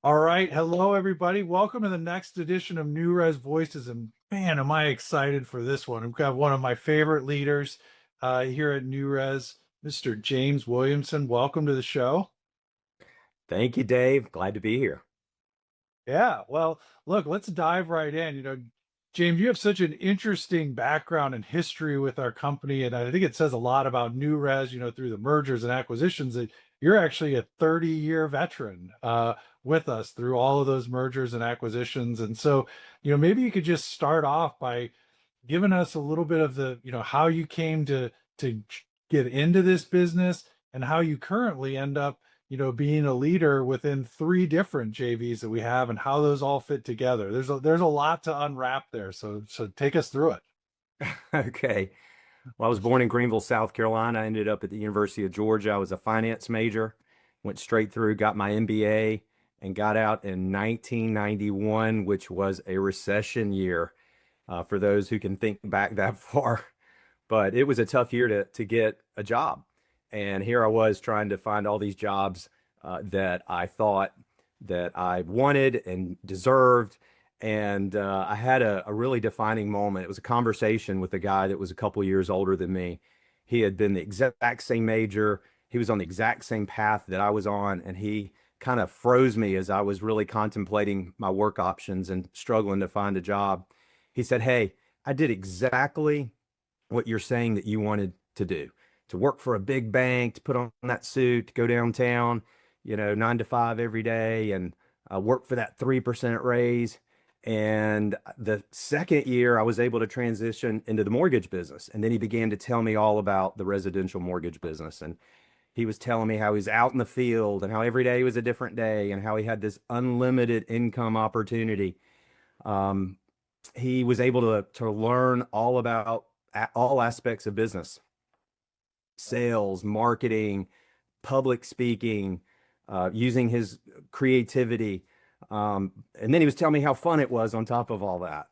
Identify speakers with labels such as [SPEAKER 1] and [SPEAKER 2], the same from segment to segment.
[SPEAKER 1] All right. Hello, everybody. Welcome to the next edition of Newrez Voices. And man, am I excited for this one. We've got one of my favorite leaders here at Newrez, Mr. James Williamson. Welcome to the show.
[SPEAKER 2] Thank you, Dave. Glad to be here.
[SPEAKER 1] Yeah. Well, look, let's dive right in. James, you have such an interesting background and history with our company. And I think it says a lot about Newrez, through the mergers and acquisitions that you're actually a 30-year veteran with us through all of those mergers and acquisitions. And so, maybe you could just start off by giving us a little bit of how you came to get into this business and how you currently end up, being a leader within three different JVs that we have and how those all fit together. There's a lot to unwrap there. So take us through it.
[SPEAKER 2] Okay. Well, I was born in Greenville, South Carolina. I ended up at the University of Georgia. I was a finance major, went straight through, got my MBA, and got out in 1991, which was a recession year for those who can think back that far. But it was a tough year to get a job. And here I was trying to find all these jobs that I thought that I wanted and deserved. And I had a really defining moment. It was a conversation with a guy that was a couple years older than me. He had been the exact same major. He was on the exact same path that I was on. And he kind of froze me as I was really contemplating my work options and struggling to find a job. He said, "Hey, I did exactly what you're saying that you wanted to do, to work for a big bank, to put on that suit, to go downtown, 9 to 5 every day and work for that 3% raise." And the second year, I was able to transition into the mortgage business. And then he began to tell me all about the residential mortgage business. And he was telling me how he's out in the field and how every day was a different day and how he had this unlimited income opportunity. Um, he was able to learn all about all aspects of business, sales, marketing, public speaking, using his creativity. And then he was telling me how fun it was on top of all that.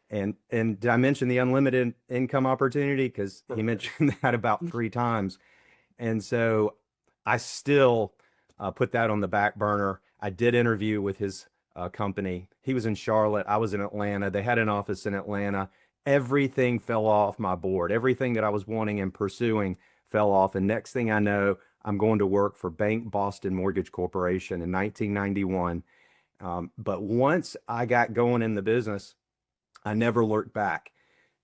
[SPEAKER 2] And did I mention the unlimited income opportunity? Because he mentioned that about 3 times. And so I still put that on the back burner. I did interview with his company. He was in Charlotte. I was in Atlanta. They had an office in Atlanta. Everything fell off my board. Everything that I was wanting and pursuing fell off. And next thing I know, I'm going to work for Bank Boston Mortgage Corporation in 1991. But once I got going in the business, I never looked back.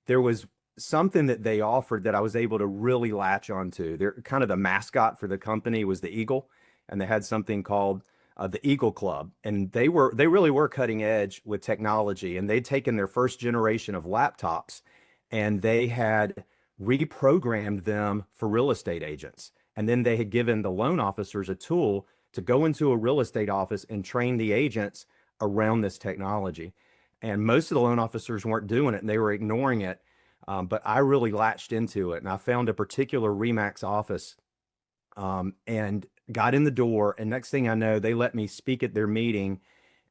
[SPEAKER 2] There was something that they offered that I was able to really latch onto. They're kind of the mascot for the company was the Eagle, and they had something called the Eagle Club, and they really were cutting edge with technology, and they'd taken their first generation of laptops, and they had reprogrammed them for real estate agents, and then they had given the loan officers a tool to go into a real estate office and train the agents around this technology. And most of the loan officers weren't doing it and they were ignoring it. But I really latched into it and I found a particular Remax office and got in the door. And next thing I know, they let me speak at their meeting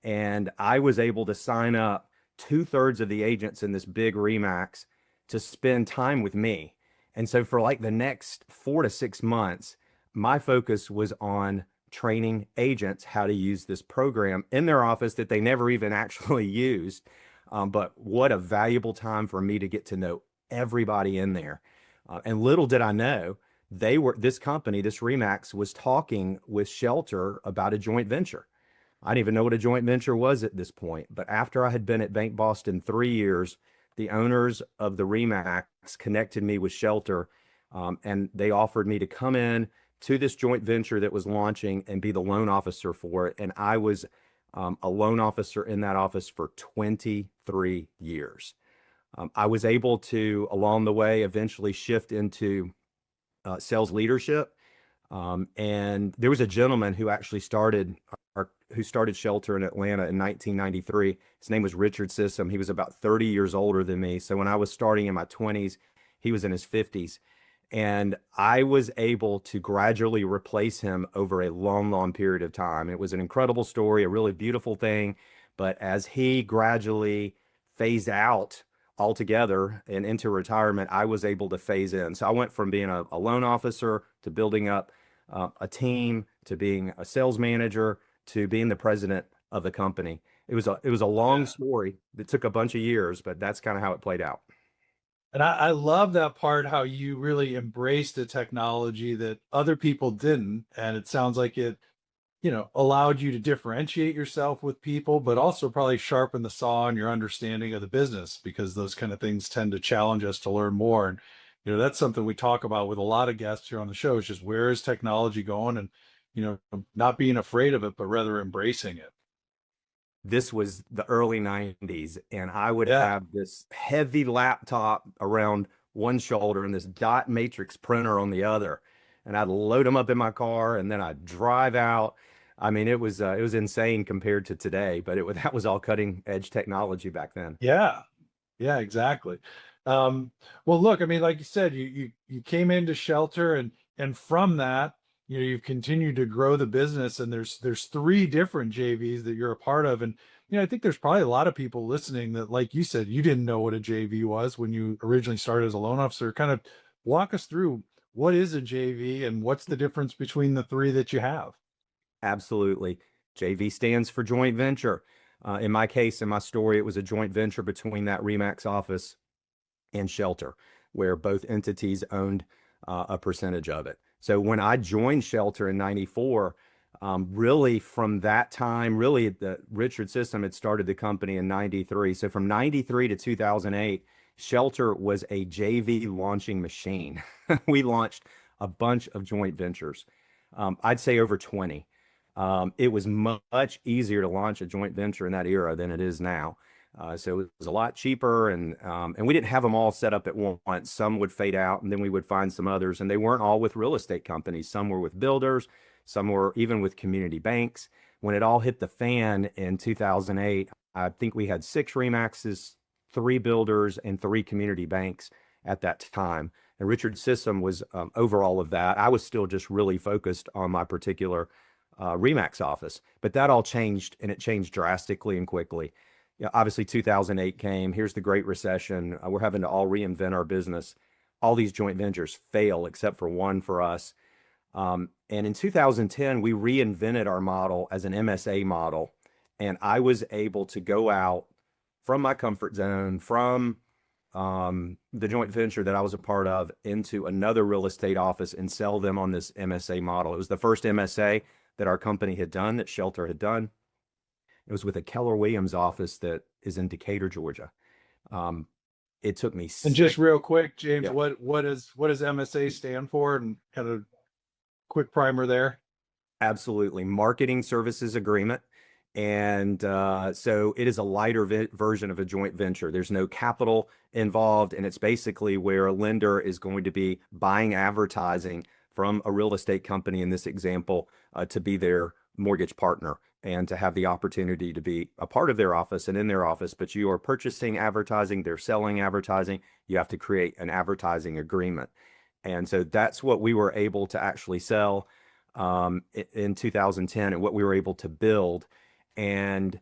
[SPEAKER 2] and I was able to sign up 2/3 of the agents in this big Remax to spend time with me. And so for like the next 4 to 6 months, my focus was on training agents how to use this program in their office that they never even actually used. But what a valuable time for me to get to know everybody in there. And little did I know, this company, this Remax, was talking with Shelter about a joint venture. I didn't even know what a joint venture was at this point. But after I had been at Bank Boston 3 years, the owners of the Remax connected me with Shelter, and they offered me to come in to this joint venture that was launching and be the loan officer for it. And I was a loan officer in that office for 23 years. I was able to, along the way, eventually shift into sales leadership. And there was a gentleman who actually who started Shelter in Atlanta in 1993. His name was Richard Sissom. He was about 30 years older than me. So when I was starting in my 20s, he was in his 50s. And I was able to gradually replace him over a long, long period of time. It was an incredible story, a really beautiful thing. But as he gradually phased out altogether and into retirement, I was able to phase in. So I went from being a loan officer to building up a team to being a sales manager to being the president of the company. It was a long
[SPEAKER 1] Yeah.
[SPEAKER 2] story that took a bunch of years, but that's kind of how it played out.
[SPEAKER 1] And I love that part, how you really embraced the technology that other people didn't. And it sounds like it, allowed you to differentiate yourself with people, but also probably sharpen the saw in your understanding of the business, because those kind of things tend to challenge us to learn more. And, that's something we talk about with a lot of guests here on the show, is just where is technology going, and, not being afraid of it, but rather embracing it.
[SPEAKER 2] This was the early 90s, and I would
[SPEAKER 1] Yeah.
[SPEAKER 2] have this heavy laptop around one shoulder and this dot matrix printer on the other. And I'd load them up in my car and then I'd drive out. I mean, it was insane compared to today, but that was all cutting edge technology back then.
[SPEAKER 1] Yeah. Yeah, exactly. Um, well, look, I mean, like you said, you came into Shelter, and from that, you've continued to grow the business, and there's three different JVs that you're a part of. And I think there's probably a lot of people listening that, like you said, you didn't know what a JV was when you originally started as a loan officer. Kind of walk us through, what is a JV and what's the difference between the three that you have?
[SPEAKER 2] Absolutely. JV stands for joint venture. In my case, in my story, it was a joint venture between that Remax office and Shelter, where both entities owned a percentage of it. So when I joined Shelter in '94, really from that time, really the Richard System had started the company in '93. So from '93 to 2008, Shelter was a JV launching machine. We launched a bunch of joint ventures. I'd say over 20. It was much easier to launch a joint venture in that era than it is now. So it was a lot cheaper, and we didn't have them all set up at once. Some would fade out, and then we would find some others, and they weren't all with real estate companies. Some were with builders, some were even with community banks. When it all hit the fan in 2008, I think we had 6 Remaxes, 3 builders, and 3 community banks at that time. And Richard System was over all of that. I was still just really focused on my particular Remax office, but that all changed, and it changed drastically and quickly. Yeah, obviously 2008 came. Here's the Great Recession. We're having to all reinvent our business. All these joint ventures fail except for one for us. And in 2010, we reinvented our model as an MSA model. And I was able to go out from my comfort zone, from the joint venture that I was a part of, into another real estate office and sell them on this MSA model. It was the first MSA that our company had done, that Shelter had done. It was with a Keller Williams office that is in Decatur, Georgia. Um, it took me
[SPEAKER 1] And just
[SPEAKER 2] six.
[SPEAKER 1] real quick, James,
[SPEAKER 2] Yeah,
[SPEAKER 1] what does MSA stand for, and kind of quick primer there?
[SPEAKER 2] absolutely. Marketing Services Agreement. And so it is a lighter version of a joint venture. There's no capital involved, and it's basically where a lender is going to be buying advertising from a real estate company, in this example, to be their mortgage partner and to have the opportunity to be a part of their office and in their office. But you are purchasing advertising, they're selling advertising. You have to create an advertising agreement. And so that's what we were able to actually sell in 2010, and what we were able to build. And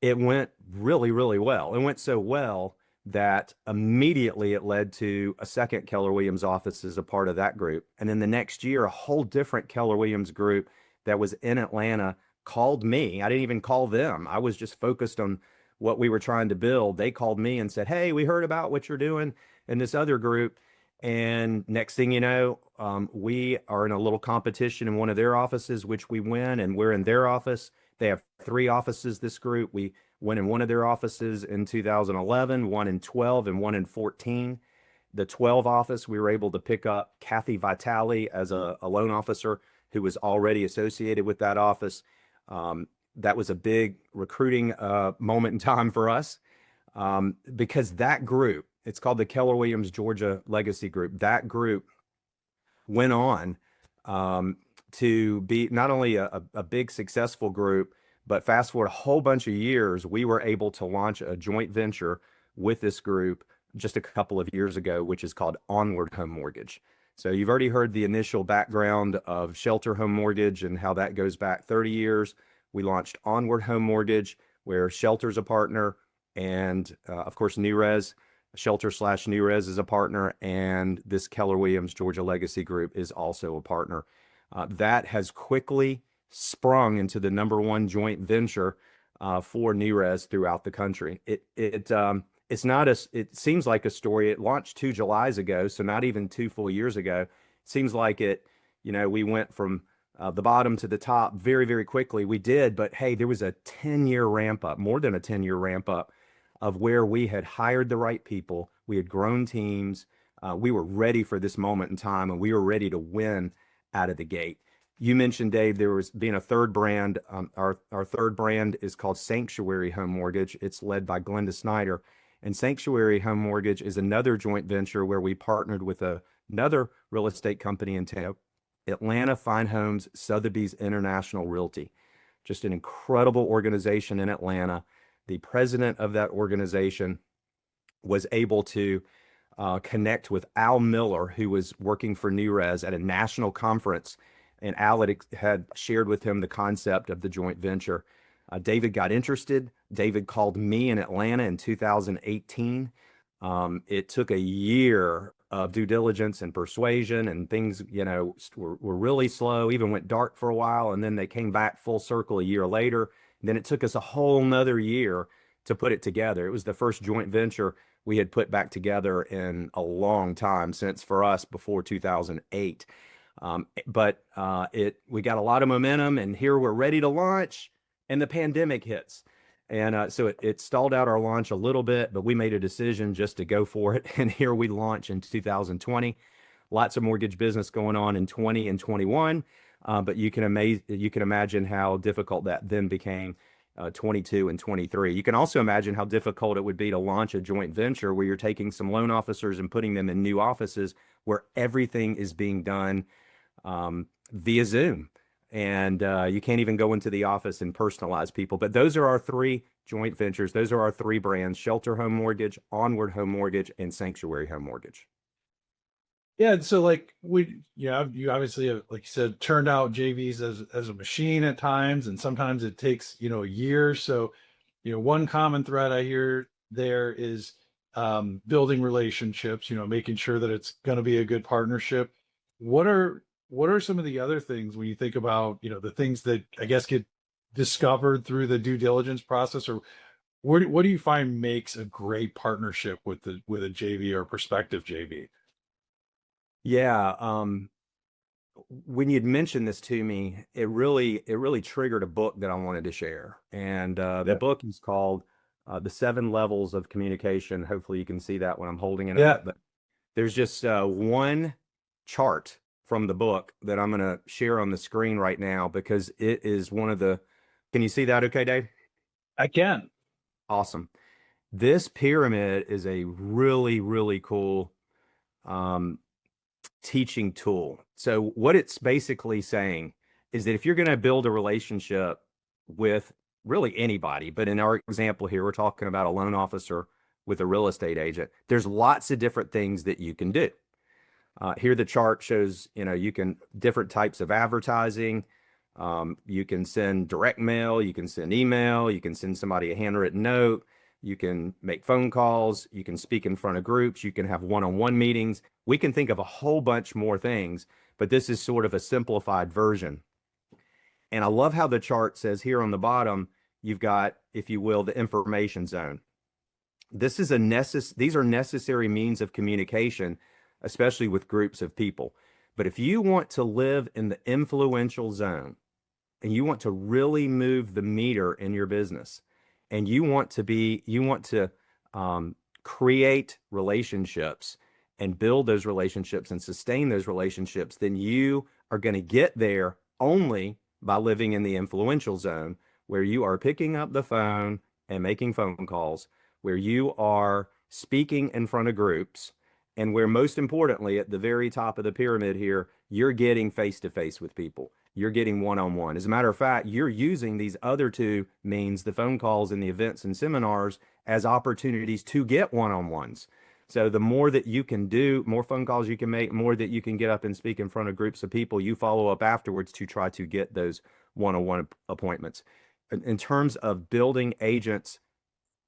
[SPEAKER 2] it went really, really well. It went so well that immediately it led to a second Keller Williams office as a part of that group. And then the next year, a whole different Keller Williams group that was in Atlanta called me. I didn't even call them. I was just focused on what we were trying to build. They called me and said, "Hey, we heard about what you're doing in this other group." And next thing you know, we are in a little competition in one of their offices, which we win, and we're in their office. They have 3 offices, this group. We went in one of their offices in 2011, one in 12, and one in 14. The 12 office, we were able to pick up Kathy Vitale as a loan officer who was already associated with that office. That was a big recruiting moment in time for us, because that group, it's called the Keller Williams Georgia Legacy Group. That group went on to be not only a big successful group, but fast forward a whole bunch of years, we were able to launch a joint venture with this group just a couple of years ago, which is called Onward Home Mortgage. So you've already heard the initial background of Shelter Home Mortgage and how that goes back 30 years. We launched Onward Home Mortgage, where Shelter's a partner, and of course Newrez, Shelter/Newrez is a partner, and this Keller Williams Georgia Legacy Group is also a partner. That has quickly sprung into the #1 joint venture for Newrez throughout the country. It's not it seems like a story. It launched 2 Julys ago, so not even 2 full years ago. It seems like we went from the bottom to the top very, very quickly. We did, but hey, there was a 10-year ramp up, more than a 10-year ramp up of where we had hired the right people. We had grown teams. We were ready for this moment in time, and we were ready to win out of the gate. You mentioned, Dave, there was being a third brand. Our third brand is called Sanctuary Home Mortgage. It's led by Glenda Snyder. And Sanctuary Home Mortgage is another joint venture where we partnered with another real estate company in town, Atlanta Fine Homes Sotheby's International Realty. Just an incredible organization in Atlanta. The president of that organization was able to connect with Al Miller, who was working for Newrez at a national conference. And Al had shared with him the concept of the joint venture. David got interested. David called me in Atlanta in 2018. It took a year of due diligence and persuasion, and things, were really slow, even went dark for a while. And then they came back full circle a year later. And then it took us a whole nother year to put it together. It was the first joint venture we had put back together in a long time, since for us before 2008. But we got a lot of momentum, and here we're ready to launch, and the pandemic hits. And so it stalled out our launch a little bit, but we made a decision just to go for it. And here we launch in 2020. Lots of mortgage business going on in 20 and 21. But you can imagine how difficult that then became 22 and 23. You can also imagine how difficult it would be to launch a joint venture where you're taking some loan officers and putting them in new offices where everything is being done via Zoom. And you can't even go into the office and personalize people. But those are our three joint ventures. Those are our three brands: Shelter Home Mortgage, Onward Home Mortgage, and Sanctuary Home Mortgage.
[SPEAKER 1] Yeah, and so like you obviously have, like you said, turned out JVs as a machine at times, and sometimes it takes a year. So, one common thread I hear there is building relationships. Making sure that it's going to be a good partnership. What are some of the other things when you think about the things that I guess get discovered through the due diligence process, or what do you find makes a great partnership with a JV or prospective JV?
[SPEAKER 2] Yeah, when you'd mentioned this to me, it really triggered a book that I wanted to share. And the
[SPEAKER 1] Yeah.
[SPEAKER 2] book is called The 7 Levels of Communication. Hopefully you can see that when I'm holding it
[SPEAKER 1] Yeah.
[SPEAKER 2] up. But there's just one chart from the book that I'm going to share on the screen right now, because it is one of the, can you see that okay, Dave?
[SPEAKER 1] I can.
[SPEAKER 2] Awesome. This pyramid is a really, really cool teaching tool. So what it's basically saying is that if you're going to build a relationship with really anybody, but in our example here, we're talking about a loan officer with a real estate agent, there's lots of different things that you can do. Here the chart shows, you can different types of advertising. You can send direct mail, you can send email, you can send somebody a handwritten note, you can make phone calls, you can speak in front of groups, you can have one-on-one meetings. We can think of a whole bunch more things, but this is sort of a simplified version. And I love how the chart says here on the bottom, you've got, if you will, the information zone. These are necessary means of communication, especially with groups of people. But if you want to live in the influential zone, and you want to really move the meter in your business, and you want to create relationships and build those relationships and sustain those relationships, then you are going to get there only by living in the influential zone, where you are picking up the phone and making phone calls, where you are speaking in front of groups, and where, most importantly, at the very top of the pyramid here, you're getting face-to-face with people. You're getting one-on-one. As a matter of fact, you're using these other two means, the phone calls and the events and seminars, as opportunities to get one-on-ones. So the more that you can do, more phone calls you can make, more that you can get up and speak in front of groups of people, you follow up afterwards to try to get those one-on-one appointments. In terms of building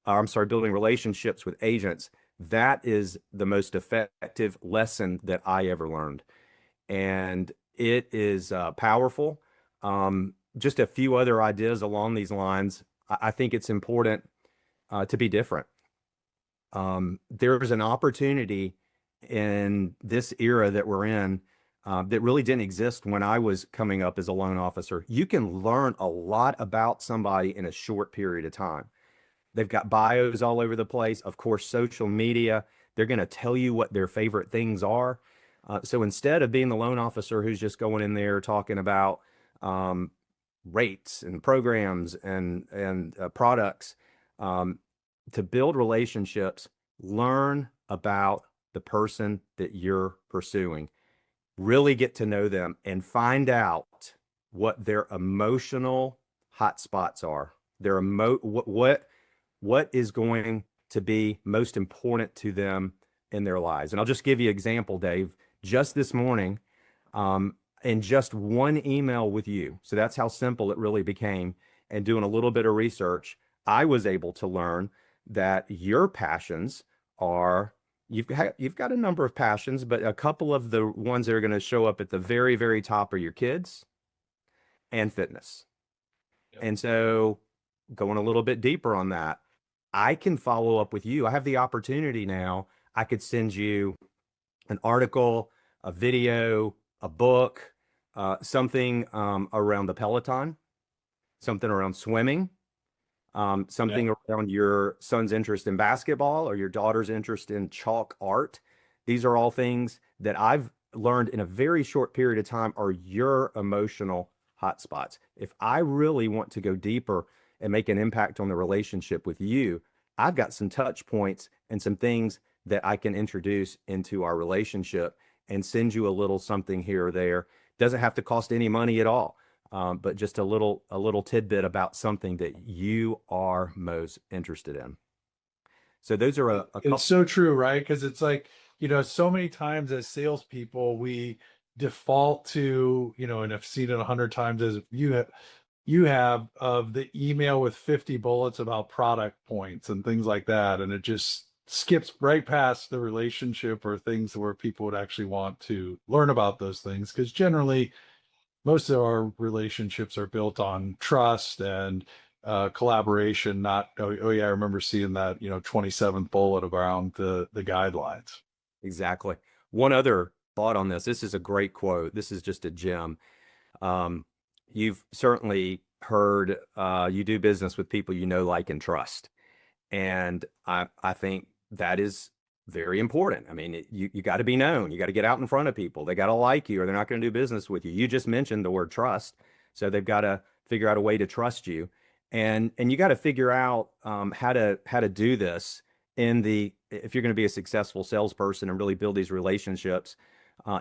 [SPEAKER 2] building relationships with agents, that is the most effective lesson that I ever learned. And it is powerful. Just a few other ideas along these lines. I think it's important to be different. There's an opportunity in this era that we're in that really didn't exist when I was coming up as a loan officer. You can learn a lot about somebody in a short period of time. They've got bios all over the place. Of course, social media, they're going to tell you what their favorite things are. So instead of being the loan officer who's just going in there talking about rates and programs and products, to build relationships, learn about the person that you're pursuing, really get to know them and find out what their emotional hot spots are. What is going to be most important to them in their lives. And I'll just give you an example, Dave. Just this morning, in just one email with you, so that's how simple it really became, and doing a little bit of research, I was able to learn that your passions are, you've got a number of passions, but a couple of the ones that are going to show up at the very, very top are your kids and fitness.
[SPEAKER 1] Yep.
[SPEAKER 2] And so going a little bit deeper on that, I can follow up with you. I have the opportunity now. I could send you an article, a video, a book, something around the Peloton, something around swimming, something around your son's interest in basketball or your daughter's interest in chalk art. These are all things that I've learned in a very short period of time are your emotional hotspots. If I really want to go deeper and make an impact on the relationship with you, I've got some touch points and some things that I can introduce into our relationship and send you a little something here or there. Doesn't have to cost any money at all, but just a little tidbit about something that you are most interested in. So those are a couple.
[SPEAKER 1] It's so true, right? Because it's like, so many times as salespeople, we default to, and I've seen it 100 times as you have of the email with 50 bullets about product points and things like that. And it just skips right past the relationship or things where people would actually want to learn about those things. Because generally, most of our relationships are built on trust and collaboration, not, oh yeah, I remember seeing that, 27th bullet around the guidelines.
[SPEAKER 2] Exactly. One other thought on this. This is a great quote. This is just a gem. You've certainly heard you do business with people you know, like, and trust. And I think that is very important. I mean, you got to be known. You got to get out in front of people. They got to like you or they're not going to do business with you. You just mentioned the word trust. So they've got to figure out a way to trust you. And you got to figure out how to do this if you're going to be a successful salesperson and really build these relationships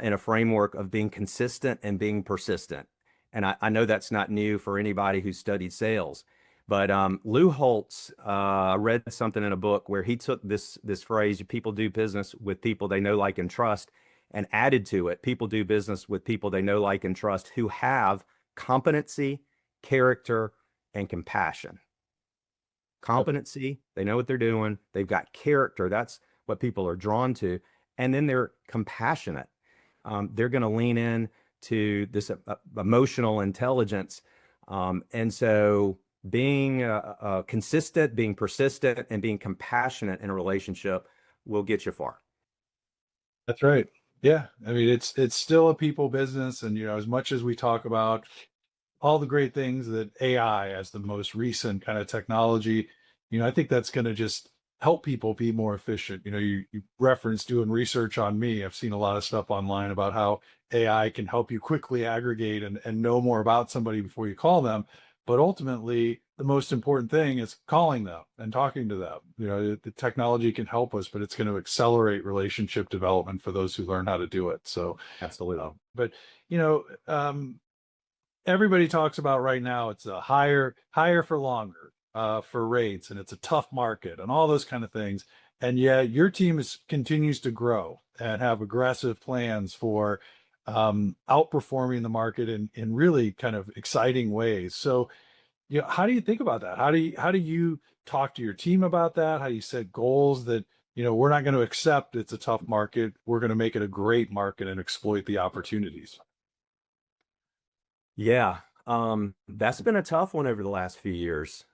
[SPEAKER 2] in a framework of being consistent and being persistent. And I know that's not new for anybody who's studied sales, but Lou Holtz read something in a book where he took this phrase, people do business with people they know, like, and trust, and added to it, people do business with people they know, like, and trust who have competency, character, and compassion. Competency, they know what they're doing. They've got character. That's what people are drawn to. And then they're compassionate. They're going to lean in to this emotional intelligence. And so being consistent, being persistent, and being compassionate in a relationship will get you far.
[SPEAKER 1] That's right. Yeah. I mean, it's still a people business. And, as much as we talk about all the great things that AI as the most recent kind of technology, I think that's going to just help people be more efficient. You referenced doing research on me. I've seen a lot of stuff online about how AI can help you quickly aggregate and know more about somebody before you call them. But ultimately, the most important thing is calling them and talking to them. The technology can help us, but it's going to accelerate relationship development for those who learn how to do it. So,
[SPEAKER 2] Absolutely.
[SPEAKER 1] But, everybody talks about right now, it's a higher for longer for rates, and it's a tough market and all those kind of things. And yet your team continues to grow and have aggressive plans for outperforming the market in really kind of exciting ways. So, how do you think about that? How do you talk to your team about that? How do you set goals that, we're not going to accept it's a tough market. We're going to make it a great market and exploit the opportunities.
[SPEAKER 2] Yeah. That's been a tough one over the last few years.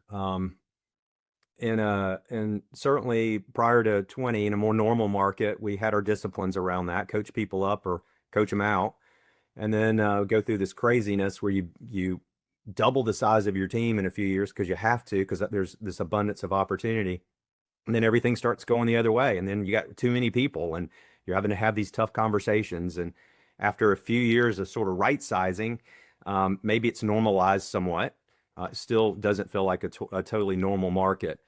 [SPEAKER 2] And certainly prior to 20, in a more normal market, we had our disciplines around that, coach people up or coach them out, and then go through this craziness where you double the size of your team in a few years because you have to, because there's this abundance of opportunity. And then everything starts going the other way. And then you got too many people and you're having to have these tough conversations. And after a few years of sort of right sizing, maybe it's normalized somewhat. It still doesn't feel like a totally normal market.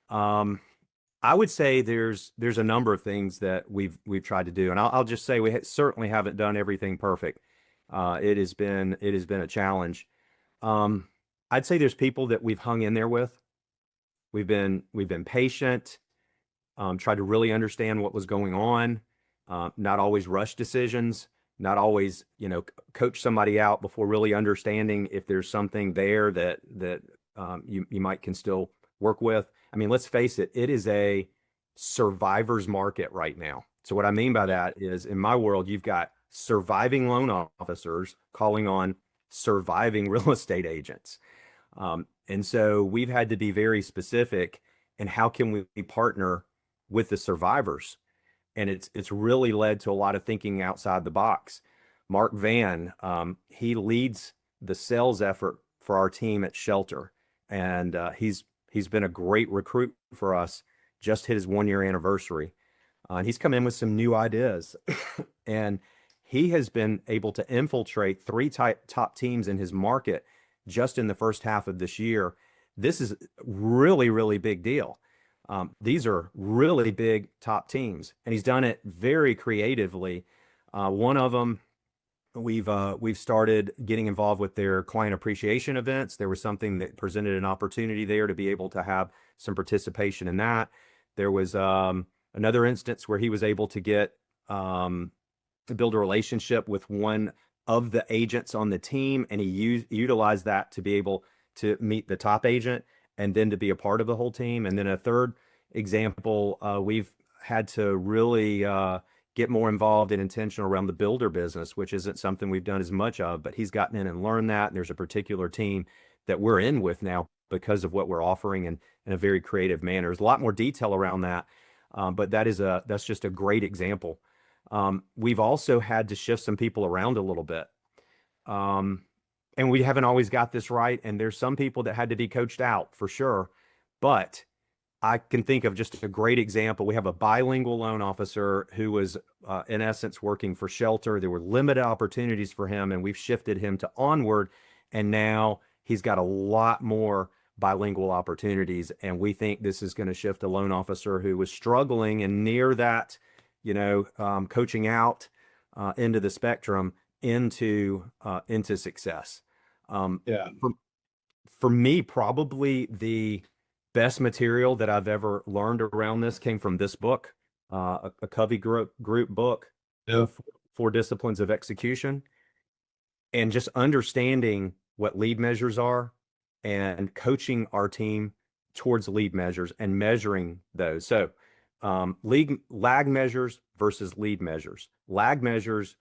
[SPEAKER 2] I would say there's a number of things that we've tried to do, and I'll just say we certainly haven't done everything perfect. It has been a challenge. Um, I'd say there's people that we've hung in there with. We've been patient, tried to really understand what was going on, not always rush decisions, not always, coach somebody out before really understanding if there's something there that you might can still work with. I mean, let's face it, it is a survivor's market right now. So what I mean by that is in my world, you've got surviving loan officers calling on surviving real estate agents. And so we've had to be very specific in how can we partner with the survivors. And it's really led to a lot of thinking outside the box. Mark Van, he leads the sales effort for our team at Shelter, and he's been a great recruit for us. Just hit his 1 year anniversary, and he's come in with some new ideas, and he has been able to infiltrate three top teams in his market just in the first half of this year. This is really, really big deal. These are really big top teams, and he's done it very creatively. One of them, we've started getting involved with their client appreciation events. There was something that presented an opportunity there to be able to have some participation in that. There was another instance where he was able to get to build a relationship with one of the agents on the team, and he utilized that to be able to meet the top agent and then to be a part of the whole team. And then a third example, we've had to really get more involved and intentional around the builder business, which isn't something we've done as much of, but he's gotten in and learned that. And there's a particular team that we're in with now because of what we're offering in a very creative manner. There's a lot more detail around that, but that's just a great example. We've also had to shift some people around a little bit. And we haven't always got this right. And there's some people that had to be coached out for sure. But I can think of just a great example. We have a bilingual loan officer who was, in essence, working for Shelter. There were limited opportunities for him, and we've shifted him to Onward. And now he's got a lot more bilingual opportunities. And we think this is going to shift a loan officer who was struggling and near that, coaching out into the spectrum into success.
[SPEAKER 1] Yeah.
[SPEAKER 2] For me, probably the best material that I've ever learned around this came from this book, a Covey group book,
[SPEAKER 1] Yeah.
[SPEAKER 2] Four Disciplines of Execution, and just understanding what lead measures are and coaching our team towards lead measures and measuring those. So lag measures versus lead measures. Lag measures,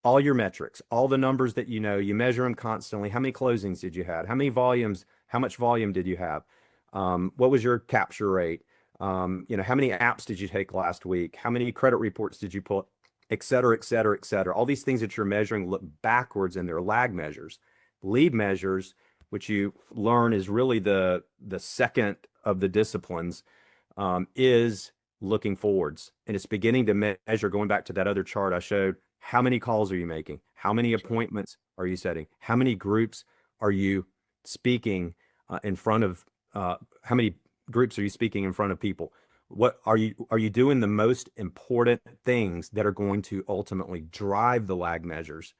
[SPEAKER 2] all your metrics, all the numbers that you measure them constantly. How many closings did you have? How much volume did you have? What was your capture rate? How many apps did you take last week? How many credit reports did you put, et cetera, et cetera, et cetera. All these things that you're measuring look backwards in their lag measures. Lead measures, which you learn is really the second of the disciplines, is looking forwards. And it's beginning to measure, going back to that other chart I showed, how many calls are you making? How many appointments are you setting? How many groups are you speaking in front of? How many groups are you speaking in front of people? What are you doing the most important things that are going to ultimately drive the lag measures?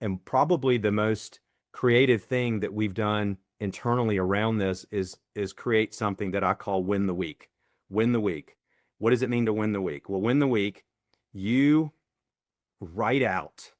[SPEAKER 2] And probably the most creative thing that we've done internally around this is create something that I call win the week. Win the week. What does it mean to win the week? Well, win the week, you write out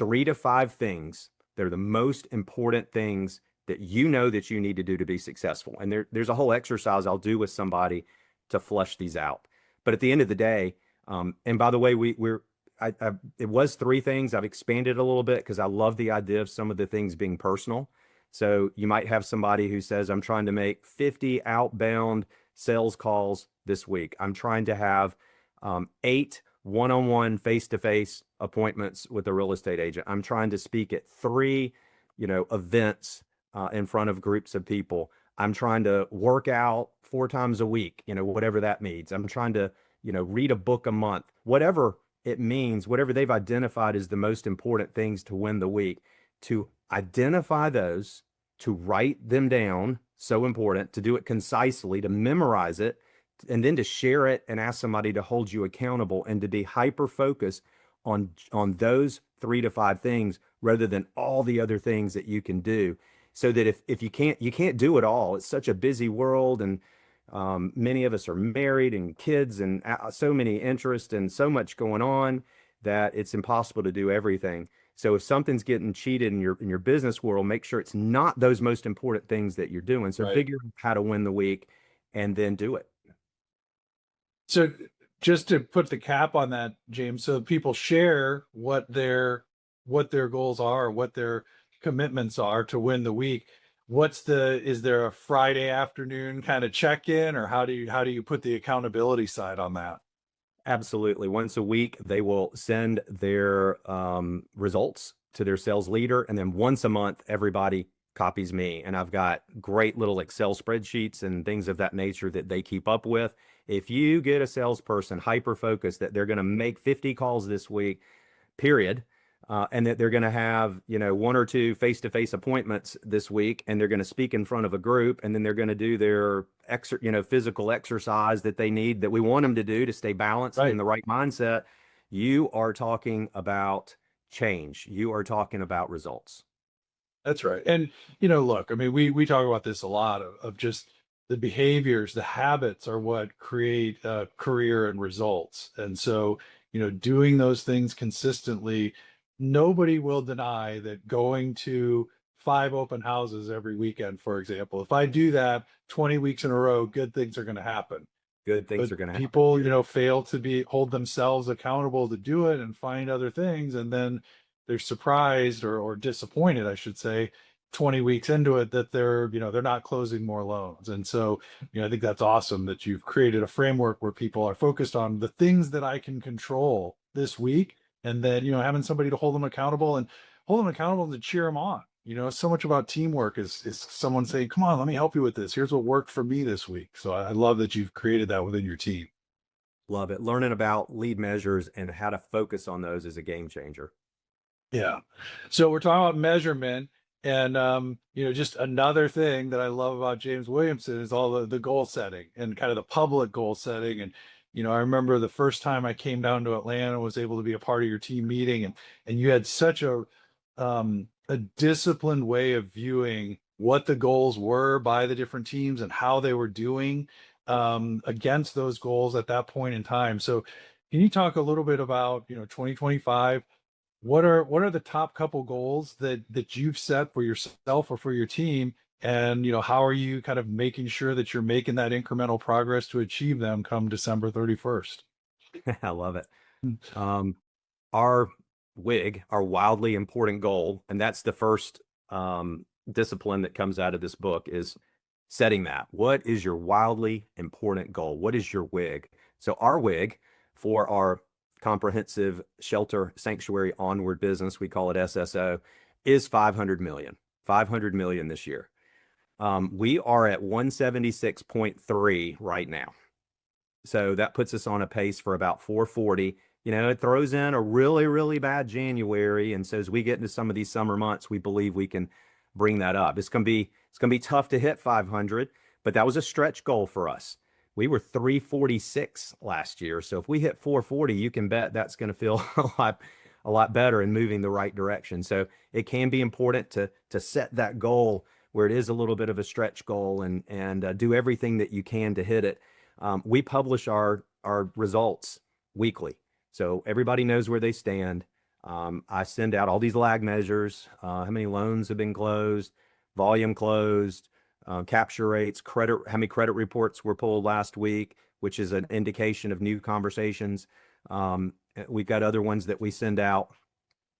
[SPEAKER 2] 3 to 5 things that are the most important things that that you need to do to be successful. And there's a whole exercise I'll do with somebody to flush these out. But at the end of the day, and by the way, it was 3 things. I've expanded a little bit because I love the idea of some of the things being personal. So you might have somebody who says, I'm trying to make 50 outbound sales calls this week. I'm trying to have 8 one-on-one face-to-face appointments with a real estate agent. I'm trying to speak at 3, events in front of groups of people. I'm trying to work out 4 times a week, whatever that means. I'm trying to, read a book a month, whatever it means, whatever they've identified as the most important things to win the week, to identify those, to write them down, so important, to do it concisely, to memorize it, and then to share it and ask somebody to hold you accountable and to be hyper focused on those 3 to 5 things rather than all the other things that you can do. So that if you can't do it all. It's such a busy world, and many of us are married and kids and so many interests and so much going on that it's impossible to do everything. So if something's getting cheated in your business world, make sure it's not those most important things that you're doing. So
[SPEAKER 1] Right.
[SPEAKER 2] figure out how to win the week and then do it.
[SPEAKER 1] So just to put the cap on that, James, so people share what their goals are, what their commitments are to win the week. Is there a Friday afternoon kind of check-in, or how do you put the accountability side on that?
[SPEAKER 2] Absolutely. Once a week, they will send their results to their sales leader. And then once a month, everybody copies me. And I've got great little Excel spreadsheets and things of that nature that they keep up with. If you get a salesperson hyper focused that they're going to make 50 calls this week, period, and that they're going to have, 1 or 2 face-to-face appointments this week, and they're going to speak in front of a group, and then they're going to do their physical exercise that they need, that we want them to do to stay balanced in
[SPEAKER 1] Right.
[SPEAKER 2] the right mindset. You are talking about change. You are talking about results.
[SPEAKER 1] That's right. And look, I mean, we talk about this a lot of just the behaviors, the habits are what create career and results. And so, doing those things consistently, nobody will deny that going to 5 open houses every weekend, for example, if I do that 20 weeks in a row, good things are going to happen.
[SPEAKER 2] Good things
[SPEAKER 1] But
[SPEAKER 2] are going to happen.
[SPEAKER 1] people, fail to hold themselves accountable to do it and find other things, and then they're surprised or disappointed, I should say, 20 weeks into it, that they're not closing more loans. And so, I think that's awesome that you've created a framework where people are focused on the things that I can control this week, and then, having somebody to hold them accountable and to cheer them on. So much about teamwork is someone saying, come on, let me help you with this. Here's what worked for me this week. So I love that you've created that within your team.
[SPEAKER 2] Love it. Learning about lead measures and how to focus on those is a game changer.
[SPEAKER 1] Yeah. So we're talking about measurement, and just another thing that I love about James Williamson is all the goal setting and kind of the public goal setting. And I remember the first time I came down to Atlanta and was able to be a part of your team meeting, and you had such a disciplined way of viewing what the goals were by the different teams and how they were doing against those goals at that point in time. So can you talk a little bit about 2025? What are the top couple goals that you've set for yourself or for your team? And how are you kind of making sure that you're making that incremental progress to achieve them come December 31st?
[SPEAKER 2] I love it. Um, our our wildly important goal, and that's the first discipline that comes out of this book, is setting that. What is your wildly important goal? What is your WIG? So our WIG for our comprehensive shelter sanctuary onward business, we call it SSO, is 500 million. 500 million this year. We are at 176.3 right now. So that puts us on a pace for about 440. It throws in a really, really bad January. And so as we get into some of these summer months, we believe we can bring that up. It's going to be tough to hit 500, but that was a stretch goal for us. We were 346 last year. So if we hit 440, you can bet that's going to feel a lot better and moving the right direction. So it can be important to set that goal where it is a little bit of a stretch goal and do everything that you can to hit it. We publish our results weekly, so everybody knows where they stand. I send out all these lag measures, how many loans have been closed, volume closed, capture rates, how many credit reports were pulled last week, which is an indication of new conversations. We've got other ones that we send out.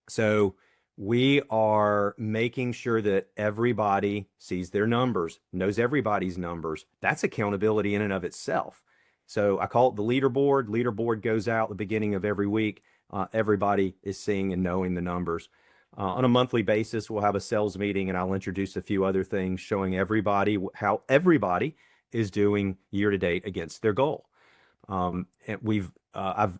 [SPEAKER 2] So We are making sure that everybody sees their numbers, knows everybody's numbers. That's accountability in and of itself. So I call it the leaderboard. Leaderboard goes out at the beginning of every week. Everybody is seeing and knowing the numbers. On a monthly basis, we'll have a sales meeting and I'll introduce a few other things showing everybody how everybody is doing year to date against their goal. And I've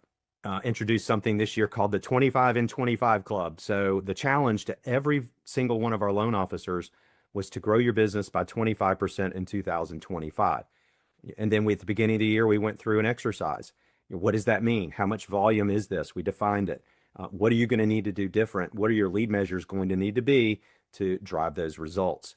[SPEAKER 2] introduced something this year called the 25 in 25 Club. So the challenge to every single one of our loan officers was to grow your business by 25% in 2025. And then at the beginning of the year, we went through an exercise. What does that mean? How much volume is this? We defined it. What are you going to need to do different? What are your lead measures going to need to be to drive those results?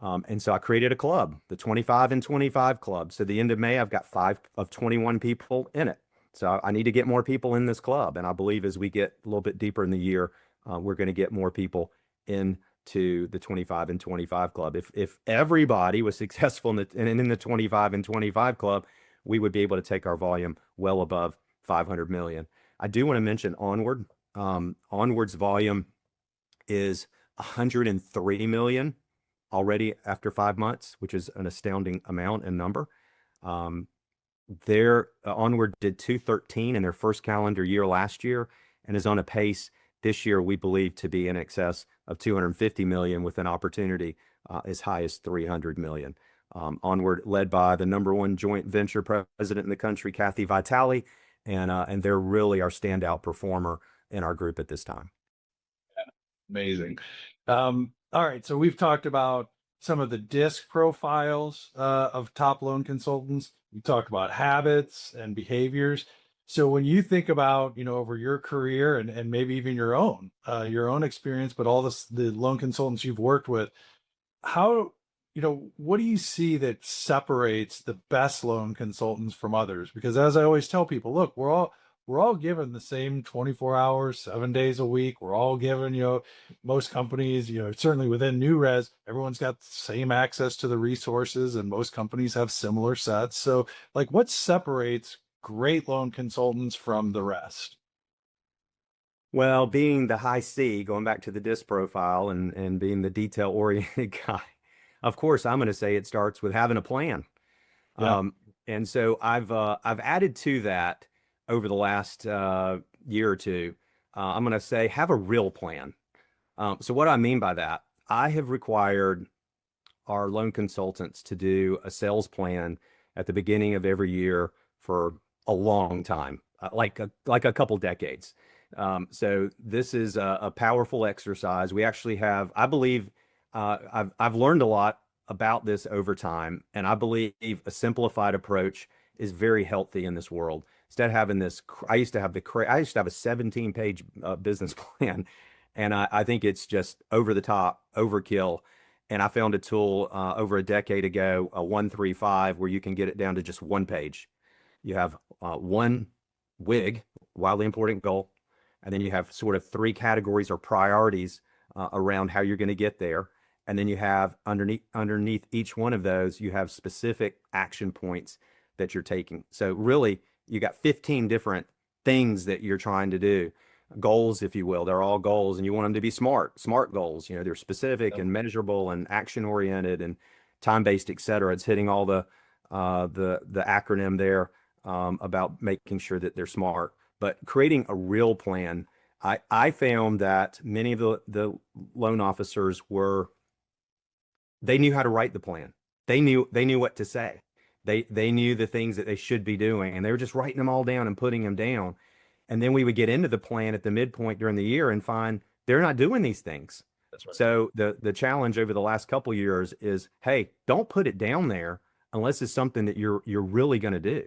[SPEAKER 2] And so I created a club, the 25 in 25 Club. So the end of May, I've got 5 of 21 people in it. So I need to get more people in this club. And I believe as we get a little bit deeper in the year, we're going to get more people into the 25 and 25 Club. If everybody was successful in the 25 and 25 Club, we would be able to take our volume well above 500 million. I do want to mention Onward. Onward's volume is 103 million already after 5 months, which is an astounding amount and number. Their Onward did 213 in their first calendar year last year and is on a pace this year, we believe, to be in excess of 250 million with an opportunity as high as 300 million. Onward, led by the #1 joint venture president in the country, Kathy Vitale, and they're really our standout performer in our group at this time.
[SPEAKER 1] Amazing. All right. So we've talked about some of the disc profiles of top loan consultants. We talked about habits and behaviors. So when you think about, over your career and maybe even your own experience, but all the loan consultants you've worked with, how, what do you see that separates the best loan consultants from others? Because as I always tell people, look, we're all given the same 24 hours, 7 days a week. We're all given, most companies, certainly within Newrez, everyone's got the same access to the resources and most companies have similar sets. So like what separates great loan consultants from the rest?
[SPEAKER 2] Well, being the high C, going back to the DISC profile and being the detail oriented guy, of course, I'm going to say it starts with having a plan.
[SPEAKER 1] Yeah.
[SPEAKER 2] And so I've added to that over the last year or two. I'm going to say have a real plan. So what I mean by that, I have required our loan consultants to do a sales plan at the beginning of every year for a long time, like a couple decades. So this is a powerful exercise. We actually have, I believe, I've learned a lot about this over time, and I believe a simplified approach is very healthy in this world. Instead of having this, I used to have a 17-page business plan, and I think it's just over the top, overkill. And I found a tool over a decade ago, a 135, where you can get it down to just 1 page. You have one WIG, wildly important goal, and then you have sort of 3 categories or priorities around how you're going to get there. And then you have underneath each one of those, you have specific action points that you're taking. So really, you got 15 different things that you're trying to do, goals, if you will. They're all goals, and you want them to be smart goals. They're specific and measurable and action oriented and time-based, et cetera. It's hitting all the acronym there about making sure that they're smart, but creating a real plan. I found that many of the loan officers they knew how to write the plan. They knew what to say. They knew the things that they should be doing, and they were just writing them all down and putting them down. And then we would get into the plan at the midpoint during the year and find they're not doing these things.
[SPEAKER 1] That's right.
[SPEAKER 2] So the challenge over the last couple of years is, hey, don't put it down there unless it's something that you're really going to do.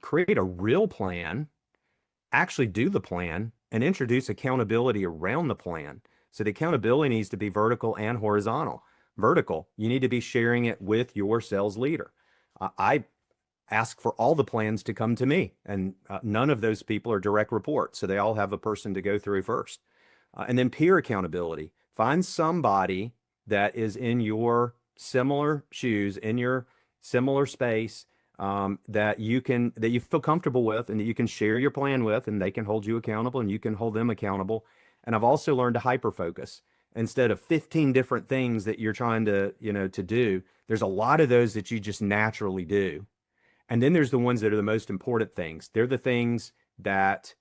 [SPEAKER 2] Create a real plan, actually do the plan, and introduce accountability around the plan. So the accountability needs to be vertical and horizontal. Vertical, you need to be sharing it with your sales leader. I ask for all the plans to come to me, and none of those people are direct reports. So they all have a person to go through first. And then peer accountability. Find somebody that is in your similar shoes, in your similar space, that you feel comfortable with and that you can share your plan with, and they can hold you accountable and you can hold them accountable. And I've also learned to hyper focus. Instead of 15 different things that you're trying to, to do, there's a lot of those that you just naturally do. And then there's the ones that are the most important things. They're the things that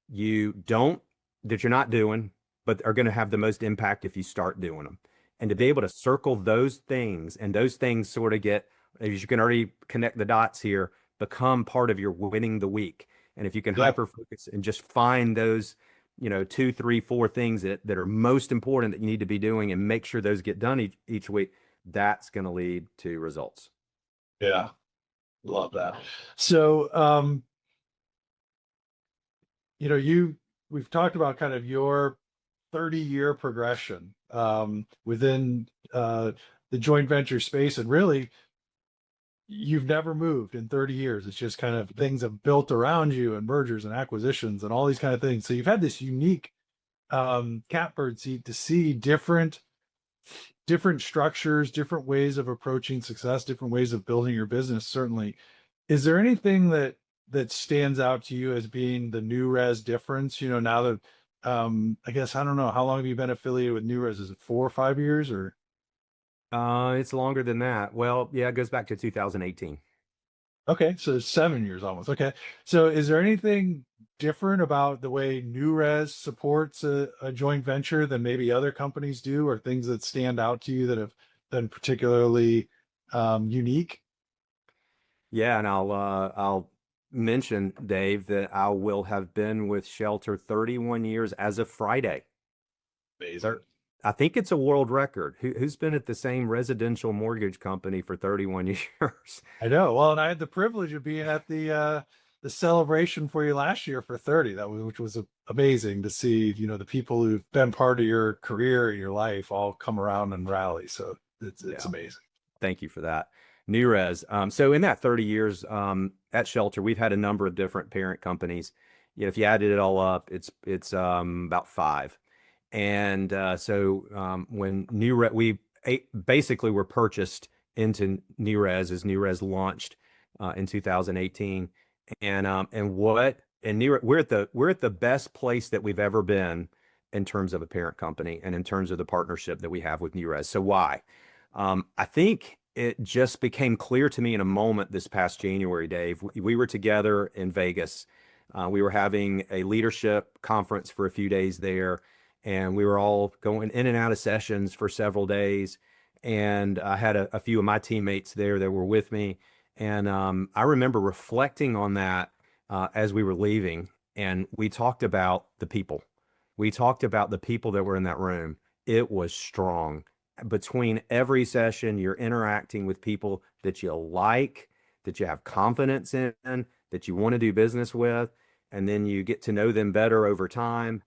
[SPEAKER 2] you don't, that you're not doing, but are going to have the most impact if you start doing them. And to be able to circle those things, and those things sort of get, as you can already connect the dots here, become part of your winning the week. And if you can
[SPEAKER 1] Yeah.
[SPEAKER 2] hyper focus and just find those, 2, 3, 4 things that are most important that you need to be doing and make sure those get done each week, that's going to lead to results.
[SPEAKER 1] Yeah. Love that. So, we've talked about kind of your 30-year progression within the joint venture space, and really you've never moved in 30 years. It's just kind of things have built around you, and mergers and acquisitions and all these kind of things. So you've had this unique catbird seat to see different structures, different ways of approaching success, different ways of building your business. Certainly, is there anything that stands out to you as being the Newrez difference? Now that I guess, I don't know, how long have you been affiliated with Newrez? Is it 4 or 5 years, or?
[SPEAKER 2] It's longer than that. Well, yeah, it goes back to 2018.
[SPEAKER 1] Okay, so 7 years almost. Okay, so is there anything different about the way Newrez supports a joint venture than maybe other companies do, or things that stand out to you that have been particularly unique?
[SPEAKER 2] Yeah, and I'll mention, Dave, that I will have been with Shelter 31 years as of Friday.
[SPEAKER 1] Amazing.
[SPEAKER 2] I think it's a world record. Who's been at the same residential mortgage company for 31 years?
[SPEAKER 1] I know. Well, and I had the privilege of being at the celebration for you last year for 30. Which was amazing to see, the people who've been part of your career, your life, all come around and rally. So it's
[SPEAKER 2] Yeah.
[SPEAKER 1] amazing.
[SPEAKER 2] Thank you for that. Newrez. So in that 30 years at Shelter, we've had a number of different parent companies. If you added it all up, it's about 5. And so when we basically were purchased into Newrez as Newrez launched in 2018, and Newrez, we're at the best place that we've ever been in terms of a parent company and in terms of the partnership that we have with Newrez. So why? I think it just became clear to me in a moment this past January, Dave. We were together in Vegas. We were having a leadership conference for a few days there, and we were all going in and out of sessions for several days. And I had a few of my teammates there that were with me. And I remember reflecting on that as we were leaving, and we talked about the people. We talked about the people that were in that room. It was strong. Between every session, you're interacting with people that you like, that you have confidence in, that you want to do business with, and then you get to know them better over time.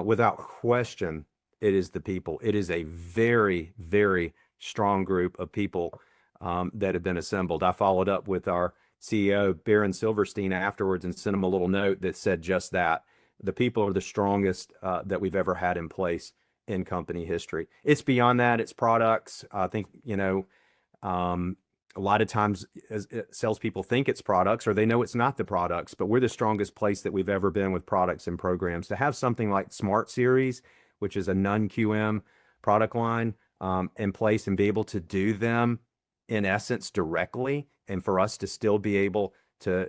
[SPEAKER 2] Without question, it is the people. It is a very, very strong group of people that have been assembled. I followed up with our CEO, Baron Silverstein, afterwards and sent him a little note that said just that. The people are the strongest that we've ever had in place in company history. It's beyond that. It's products. I think, a lot of times salespeople think it's products, or they know it's not the products, but we're the strongest place that we've ever been with products and programs. To have something like Smart Series, which is a non-QM product line, in place and be able to do them in essence directly, and for us to still be able to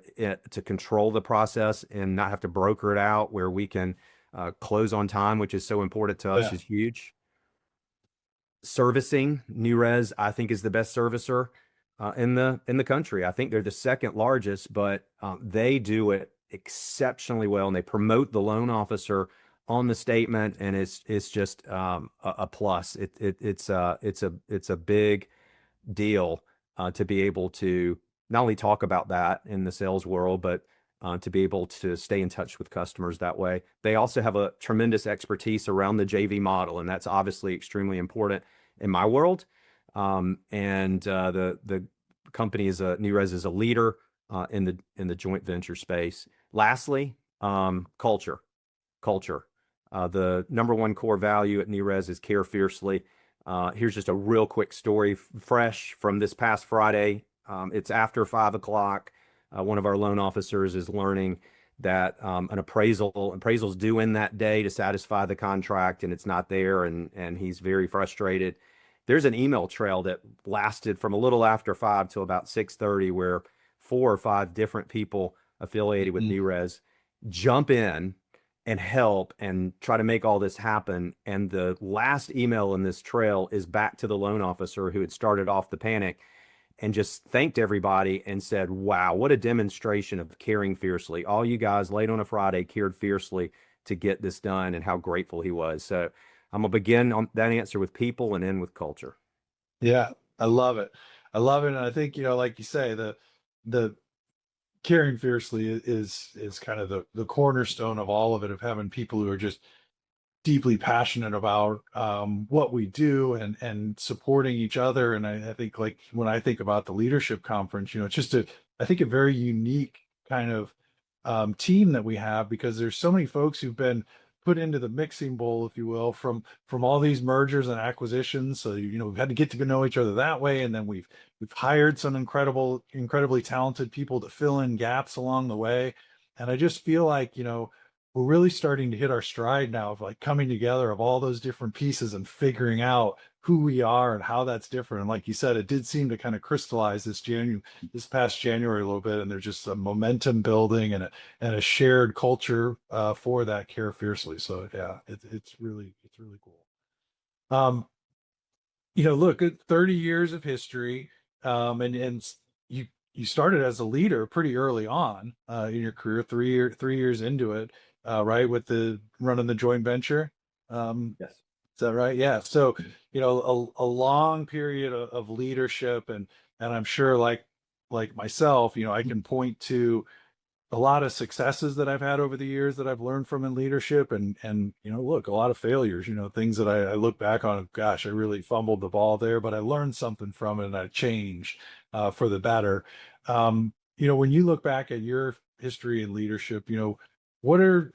[SPEAKER 2] control the process and not have to broker it out, where we can close on time, which is so important to us, is huge. Servicing, Newrez, I think, is the best servicer in the country. I think they're the second largest, but they do it exceptionally well, and they promote the loan officer on the statement, and it's just a plus. It's a big deal to be able to not only talk about that in the sales world, but to be able to stay in touch with customers that way. They also have a tremendous expertise around the JV model, and that's obviously extremely important in my world. And the company Newrez is a leader in the joint venture space. Lastly, culture. The number one core value at Newrez is care fiercely. Here's just a real quick story, fresh from this past Friday. It's after 5 o'clock. One of our loan officers is learning that an appraisal's due in that day to satisfy the contract and it's not there, and he's very frustrated. There's an email trail that lasted from a little after 5 till about 6:30 where 4 or 5 different people affiliated with
[SPEAKER 1] Mm.
[SPEAKER 2] Newrez jump in and help and try to make all this happen. And the last email in this trail is back to the loan officer who had started off the panic and just thanked everybody and said, wow, what a demonstration of caring fiercely. All you guys late on a Friday cared fiercely to get this done, and how grateful he was. So I'm going to begin on that answer with people and end with culture.
[SPEAKER 1] Yeah, I love it. I love it. And I think, like you say, the caring fiercely is kind of the cornerstone of all of it, of having people who are just deeply passionate about what we do and supporting each other. And I think, like, when I think about the leadership conference, it's just I think a very unique kind of team that we have, because there's so many folks who've been put into the mixing bowl, if you will, from all these mergers and acquisitions. So we've had to get to know each other that way, and then we've hired some incredibly talented people to fill in gaps along the way. And I just feel like we're really starting to hit our stride now of like coming together of all those different pieces and figuring out who we are and how that's different. And like you said, it did seem to kind of crystallize this past January a little bit, and there's just a momentum building and a shared culture for that care fiercely. So yeah, it's really cool. Um, look at 30 years of history, and you started as a leader pretty early on in your career, 3 years into it, right, with the running the joint venture.
[SPEAKER 2] Yes.
[SPEAKER 1] Is that right? Yeah. So, a long period of leadership, and I'm sure, like myself, I can point to a lot of successes that I've had over the years that I've learned from in leadership, and look, a lot of failures, things that I look back on, gosh, I really fumbled the ball there, but I learned something from it and I changed for the better. When you look back at your history in leadership, what are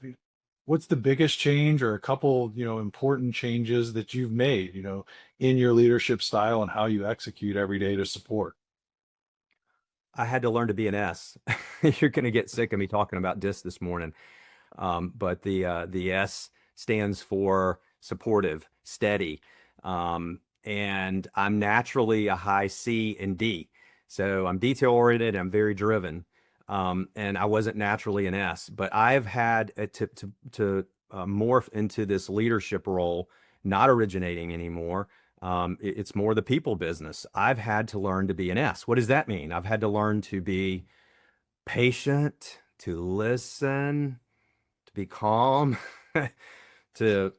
[SPEAKER 1] what's the biggest change, or a couple, important changes that you've made, in your leadership style and how you execute every day to support?
[SPEAKER 2] I had to learn to be an S. You're going to get sick of me talking about this morning. But the S stands for supportive, steady. And I'm naturally a high C and D. So I'm detail oriented, I'm very driven. And I wasn't naturally an S, but I've had to morph into this leadership role, not originating anymore. It's more the people business. I've had to learn to be an S. What does that mean? I've had to learn to be patient, to listen, to be calm, to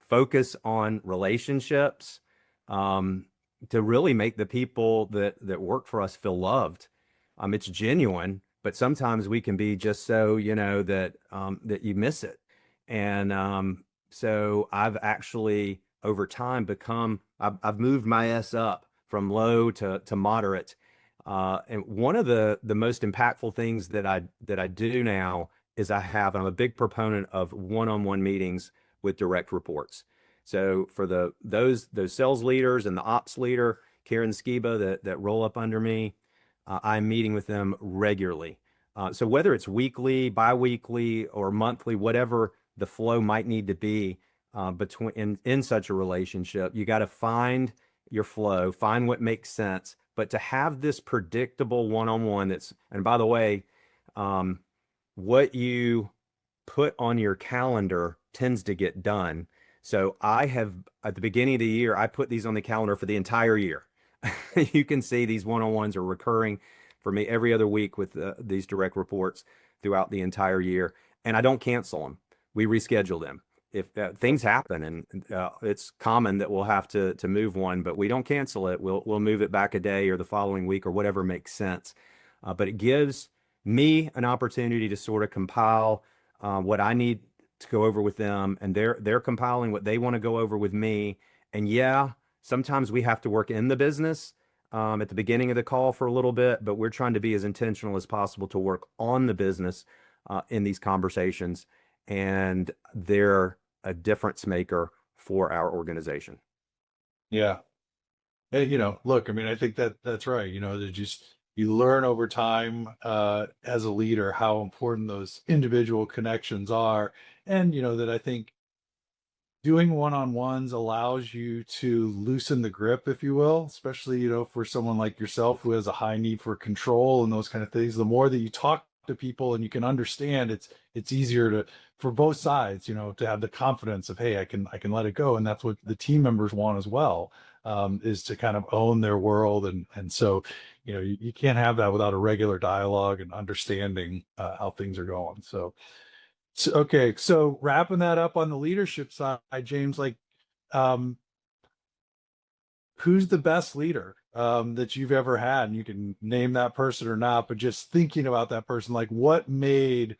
[SPEAKER 2] focus on relationships, to really make the people that work for us feel loved. It's genuine, but sometimes we can be just so that you miss it. And so I've actually over time I've moved my S up from low to moderate. And one of the most impactful things that I do now is I'm a big proponent of one-on-one meetings with direct reports. So for those sales leaders and the ops leader, Karen Skiba, that roll up under me, I'm meeting with them regularly. So whether it's weekly, biweekly, or monthly, whatever the flow might need to be between in such a relationship, you got to find your flow, find what makes sense. But to have this predictable one-on-one and by the way, what you put on your calendar tends to get done. So I have, at the beginning of the year, I put these on the calendar for the entire year. You can see these one-on-ones are recurring for me every other week with these direct reports throughout the entire year. And I don't cancel them. We reschedule them. If things happen, and it's common that we'll have to move one, but we don't cancel it. We'll move it back a day or the following week or whatever makes sense. But it gives me an opportunity to sort of compile what I need to go over with them, and they're compiling what they want to go over with me. And yeah, sometimes we have to work in the business at the beginning of the call for a little bit, but we're trying to be as intentional as possible to work on the business in these conversations, and they're a difference maker for our organization.
[SPEAKER 1] Yeah. Hey, look, I mean, I think that's right. They're just you learn over time as a leader how important those individual connections are. And, that I think doing one-on-ones allows you to loosen the grip, if you will, especially, for someone like yourself who has a high need for control and those kind of things. The more that you talk to people and you can understand, it's easier to for both sides, to have the confidence of, hey, I can let it go. And that's what the team members want as well, is to kind of own their world. And so, you can't have that without a regular dialogue and understanding how things are going. So, okay, so wrapping that up on the leadership side, James, like, um, who's the best leader that you've ever had? And you can name that person or not, but just thinking about that person, like, what made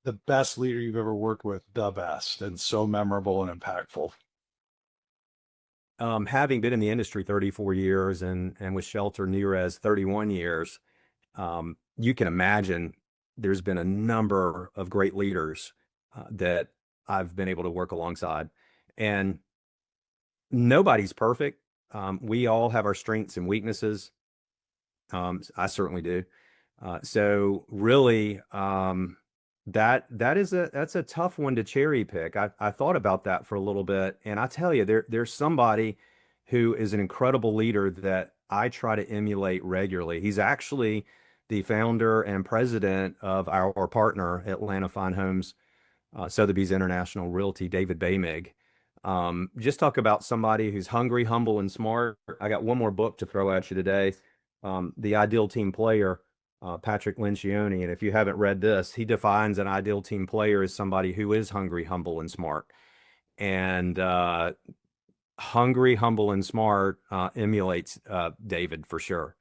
[SPEAKER 1] the best leader you've ever worked with the best and so memorable and impactful?
[SPEAKER 2] Having been in the industry 34 years and with Shelter Newrez 31 years, you can imagine there's been a number of great leaders that I've been able to work alongside. And nobody's perfect. We all have our strengths and weaknesses. I certainly do. So really, that's a tough one to cherry pick. I thought about that for a little bit, and I tell you, there's somebody who is an incredible leader that I try to emulate regularly. He's actually the founder and president of our partner, Atlanta Fine Homes, Sotheby's International Realty, David Baymig. Just talk about somebody who's hungry, humble, and smart. I got one more book to throw at you today. The Ideal Team Player, Patrick Lencioni. And if you haven't read this, he defines an ideal team player as somebody who is hungry, humble, and smart. And hungry, humble, and smart emulates David for sure.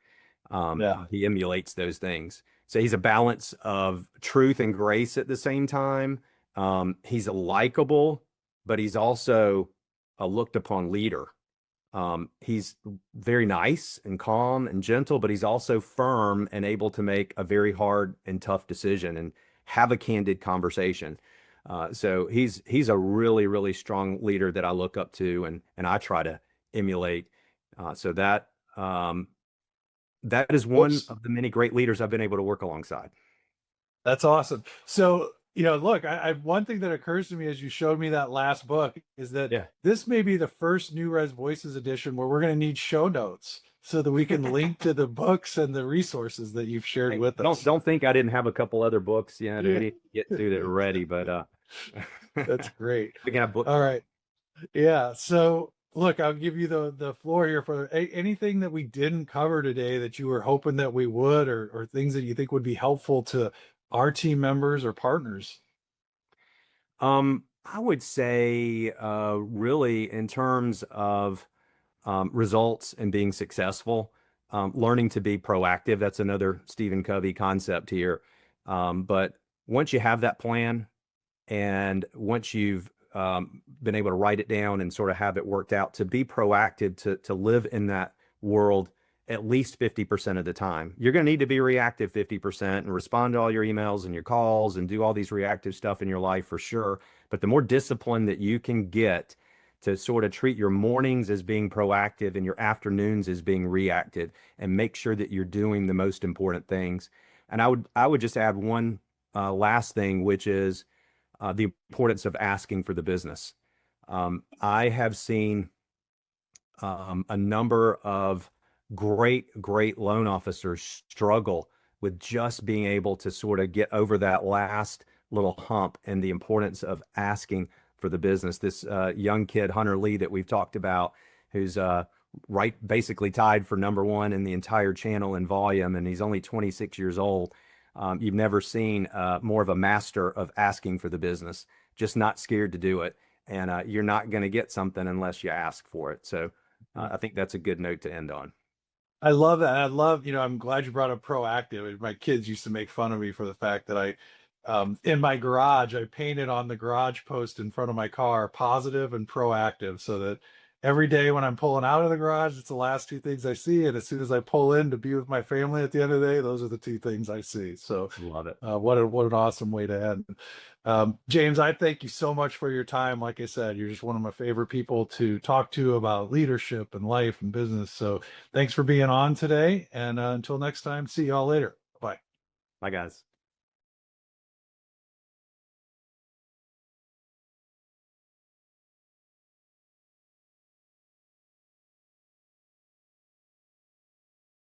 [SPEAKER 1] Yeah.
[SPEAKER 2] He emulates those things. So he's a balance of truth and grace at the same time. He's a likable, but he's also a looked upon leader. He's very nice and calm and gentle, but he's also firm and able to make a very hard and tough decision and have a candid conversation. So he's a really, really strong leader that I look up to and I try to emulate. So that is one
[SPEAKER 1] What's
[SPEAKER 2] of the many great leaders I've been able to work alongside.
[SPEAKER 1] That's awesome. So, look, I one thing that occurs to me as you showed me that last book is that
[SPEAKER 2] Yeah.
[SPEAKER 1] this may be the first Newrez Voices edition where we're going to need show notes so that we can link to the books and the resources that you've shared
[SPEAKER 2] Hey,
[SPEAKER 1] with
[SPEAKER 2] don't
[SPEAKER 1] us.
[SPEAKER 2] don't think I didn't have a couple other books, that we
[SPEAKER 1] Yeah.
[SPEAKER 2] didn't get to that are ready, but
[SPEAKER 1] That's great.
[SPEAKER 2] we can have book
[SPEAKER 1] All
[SPEAKER 2] club.
[SPEAKER 1] right. Yeah. So, look, I'll give you the floor here for anything that we didn't cover today that you were hoping that we would, or things that you think would be helpful to our team members or partners.
[SPEAKER 2] I would say really in terms of results and being successful, learning to be proactive. That's another Stephen Covey concept here. But once you have that plan and once you've been able to write it down and sort of have it worked out, to be proactive, to live in that world at least 50% of the time. You're going to need to be reactive 50% and respond to all your emails and your calls and do all these reactive stuff in your life for sure. But the more discipline that you can get to sort of treat your mornings as being proactive and your afternoons as being reactive, and make sure that you're doing the most important things. And I would just add one last thing, which is the importance of asking for the business. I have seen a number of great loan officers struggle with just being able to sort of get over that last little hump, and the importance of asking for the business. This young kid, Hunter Lee, that we've talked about, who's basically tied for number one in the entire channel in volume, and he's only 26 years old. You've never seen more of a master of asking for the business, just not scared to do it. And you're not going to get something unless you ask for it. So I think that's a good note to end on.
[SPEAKER 1] I love that. I love, I'm glad you brought up proactive. My kids used to make fun of me for the fact that in my garage, I painted on the garage post in front of my car, positive and proactive, so that every day when I'm pulling out of the garage, it's the last two things I see. And as soon as I pull in to be with my family at the end of the day, those are the two things I see. So
[SPEAKER 2] Love it.
[SPEAKER 1] what an awesome way to end. James, I thank you so much for your time. Like I said, you're just one of my favorite people to talk to about leadership and life and business. So thanks for being on today. And until next time, see y'all later. Bye.
[SPEAKER 2] Bye, guys.